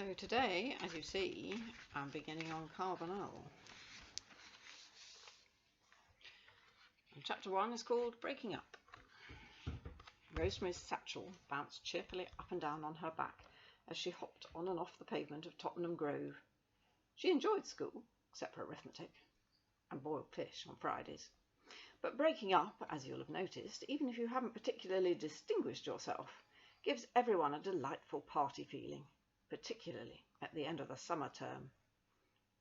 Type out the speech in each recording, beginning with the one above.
So today, as you see, I'm beginning on Carbonel. And chapter 1 is called Breaking Up. Rosemary's satchel bounced cheerfully up and down on her back as she hopped on and off the pavement of Tottenham Grove. She enjoyed school, except for arithmetic, and boiled fish on Fridays. But breaking up, as you'll have noticed, even if you haven't particularly distinguished yourself, gives everyone a delightful party feeling, particularly at the end of the summer term.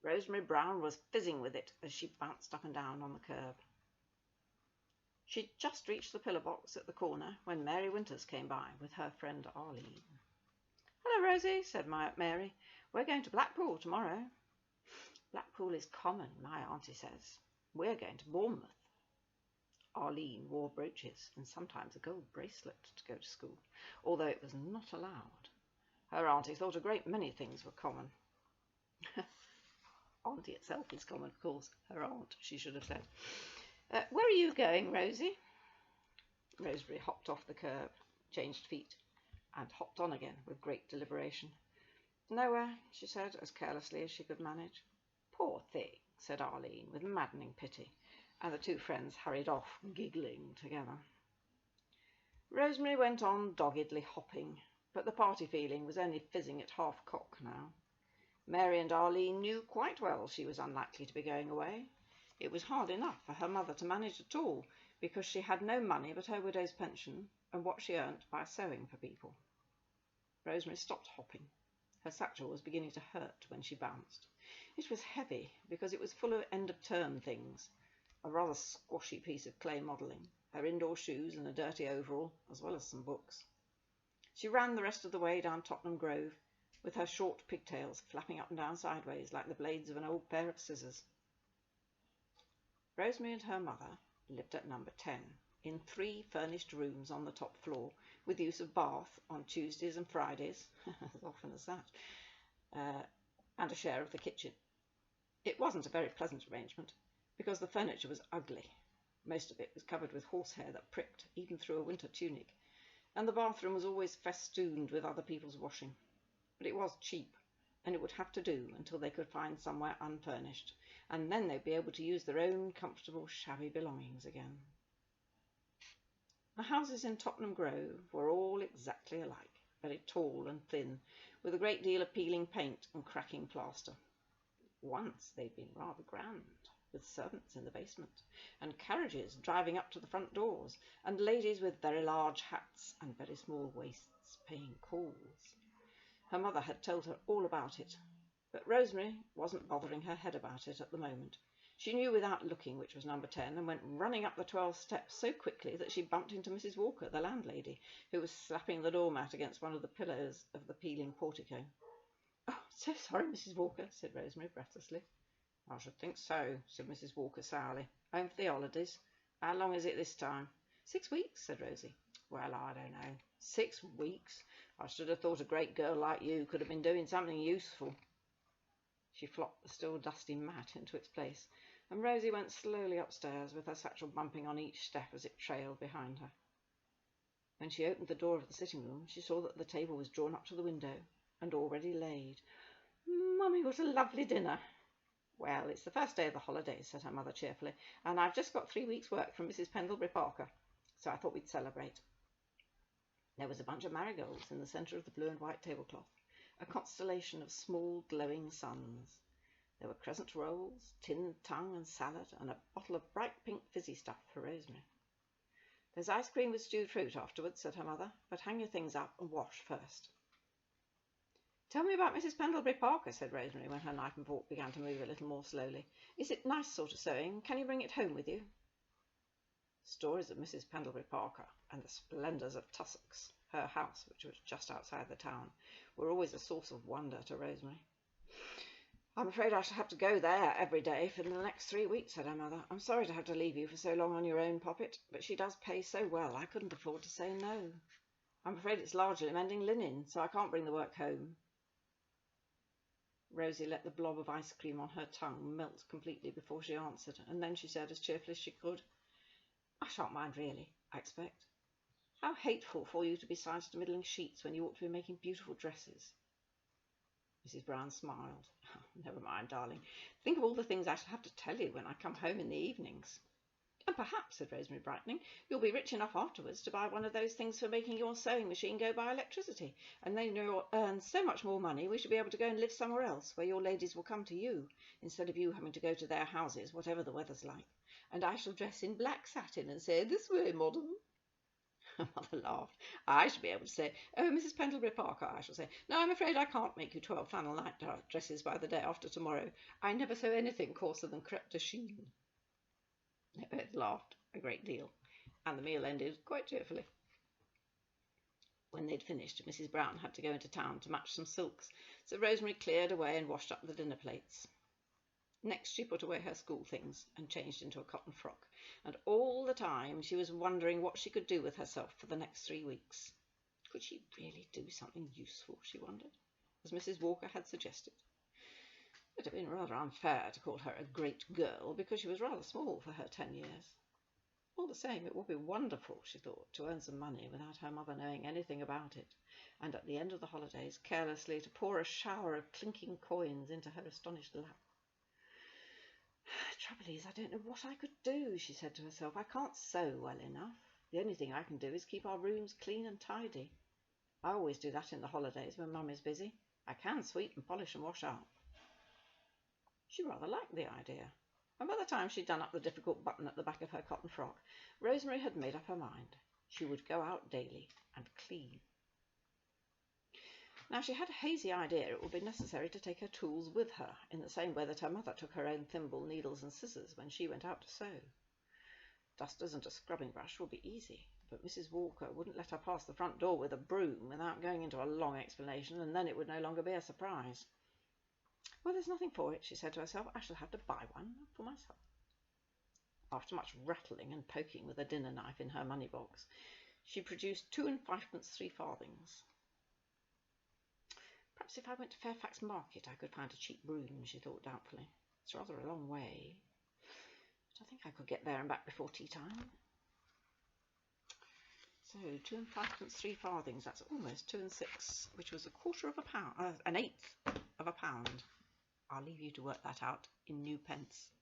Rosemary Brown was fizzing with it as she bounced up and down on the curb. She'd just reached the pillar box at the corner when Mary Winters came by with her friend Arlene. "Hello, Rosie," said Mary. "We're going to Blackpool tomorrow." "Blackpool is common, my auntie says. We're going to Bournemouth." Arlene wore brooches and sometimes a gold bracelet to go to school, although it was not allowed. Her auntie thought a great many things were common. Auntie itself is common, of course. Her aunt, she should have said. "Where are you going, Rosie?" Rosemary hopped off the curb, changed feet, and hopped on again with great deliberation. "Nowhere," she said, as carelessly as she could manage. "Poor thing," said Arlene, with maddening pity, and the two friends hurried off, giggling together. Rosemary went on doggedly hopping, but the party feeling was only fizzing at half-cock now. Mary and Arlene knew quite well she was unlikely to be going away. It was hard enough for her mother to manage at all, because she had no money but her widow's pension and what she earned by sewing for people. Rosemary stopped hopping. Her satchel was beginning to hurt when she bounced. It was heavy because it was full of end-of-term things, a rather squashy piece of clay modelling, her indoor shoes and a dirty overall, as well as some books. She ran the rest of the way down Tottenham Grove, with her short pigtails flapping up and down sideways like the blades of an old pair of scissors. Rosemary and her mother lived at number 10, in 3 furnished rooms on the top floor, with use of bath on Tuesdays and Fridays, as often as that, and a share of the kitchen. It wasn't a very pleasant arrangement, because the furniture was ugly. Most of it was covered with horsehair that pricked, even through a winter tunic, and the bathroom was always festooned with other people's washing. But it was cheap, and it would have to do until they could find somewhere unfurnished, and then they'd be able to use their own comfortable, shabby belongings again. The houses in Tottenham Grove were all exactly alike, very tall and thin, with a great deal of peeling paint and cracking plaster. Once they'd been rather grand, with servants in the basement, and carriages driving up to the front doors, and ladies with very large hats and very small waists paying calls. Her mother had told her all about it, but Rosemary wasn't bothering her head about it at the moment. She knew without looking which was number 10, and went running up the 12 steps so quickly that she bumped into Mrs. Walker, the landlady, who was slapping the doormat against one of the pillars of the peeling portico. "Oh, so sorry, Mrs. Walker," said Rosemary breathlessly. "I should think so," said Mrs. Walker sourly. "Home for the holidays? How long is it this time?" "6 weeks," said Rosie. "Well, I don't know. 6 weeks? I should have thought a great girl like you could have been doing something useful." She flopped the still dusty mat into its place, and Rosie went slowly upstairs with her satchel bumping on each step as it trailed behind her. When she opened the door of the sitting room, she saw that the table was drawn up to the window and already laid. "Mummy, what a lovely dinner!" "Well, it's the first day of the holidays," said her mother cheerfully, "and I've just got 3 weeks' work from Mrs. Pendlebury Parker, so I thought we'd celebrate." There was a bunch of marigolds in the centre of the blue and white tablecloth, a constellation of small glowing suns. There were crescent rolls, tinned tongue and salad, and a bottle of bright pink fizzy stuff for Rosemary. "There's ice cream with stewed fruit afterwards," said her mother, "but hang your things up and wash first." "Tell me about Mrs. Pendlebury Parker," said Rosemary, when her knife and fork began to move a little more slowly. "Is it nice sort of sewing? Can you bring it home with you?" Stories of Mrs. Pendlebury Parker and the splendours of Tussock's, her house, which was just outside the town, were always a source of wonder to Rosemary. "I'm afraid I shall have to go there every day for the next 3 weeks," said her mother. "I'm sorry to have to leave you for so long on your own, Poppet, but she does pay so well I couldn't afford to say no. I'm afraid it's largely mending linen, so I can't bring the work home." Rosie let the blob of ice cream on her tongue melt completely before she answered, and then she said as cheerfully as she could, "I shan't mind really, I expect. How hateful for you to be sized to middling sheets when you ought to be making beautiful dresses." Mrs. Brown smiled. Never mind, darling. Think of all the things I shall have to tell you when I come home in the evenings. And perhaps, said Rosemary, brightening, you'll be rich enough afterwards to buy one of those things for making your sewing machine go by electricity. And then you'll earn so much more money we shall be able to go and live somewhere else, where your ladies will come to you, instead of you having to go to their houses, whatever the weather's like. And I shall dress in black satin and say, "This way, madam." Her mother laughed. I shall be able to say, "Oh, Mrs. Pendlebury Parker," I shall say. "No, I'm afraid I can't make you 12 flannel night dresses by the day after tomorrow. I never sew anything coarser than crepe de chine." They both laughed a great deal, and the meal ended quite cheerfully. When they'd finished, Mrs. Brown had to go into town to match some silks, so Rosemary cleared away and washed up the dinner plates. Next she put away her school things and changed into a cotton frock, and all the time she was wondering what she could do with herself for the next 3 weeks. Could she really do something useful, she wondered, as Mrs. Walker had suggested? It had been rather unfair to call her a great girl, because she was rather small for her 10 years. All the same, it would be wonderful, she thought, to earn some money without her mother knowing anything about it, and at the end of the holidays carelessly to pour a shower of clinking coins into her astonished lap. "Trouble is, I don't know what I could do," she said to herself. "I can't sew well enough. The only thing I can do is keep our rooms clean and tidy. I always do that in the holidays when Mum is busy. I can sweep and polish and wash up." She rather liked the idea, and by the time she'd done up the difficult button at the back of her cotton frock, Rosemary had made up her mind. She would go out daily and clean. Now she had a hazy idea it would be necessary to take her tools with her, in the same way that her mother took her own thimble, needles and scissors when she went out to sew. Dusters and a scrubbing brush would be easy, but Mrs. Walker wouldn't let her pass the front door with a broom without going into a long explanation, and then it would no longer be a surprise. "Well, there's nothing for it," she said to herself. "I shall have to buy one for myself." After much rattling and poking with a dinner knife in her money box, she produced 2 and 5 3 farthings. "Perhaps if I went to Fairfax Market I could find a cheap broom," she thought doubtfully. "It's rather a long way, but I think I could get there and back before tea time." So 2 and 5 3 farthings, that's almost 2 and 6, which was an eighth of a pound. I'll leave you to work that out in new pence.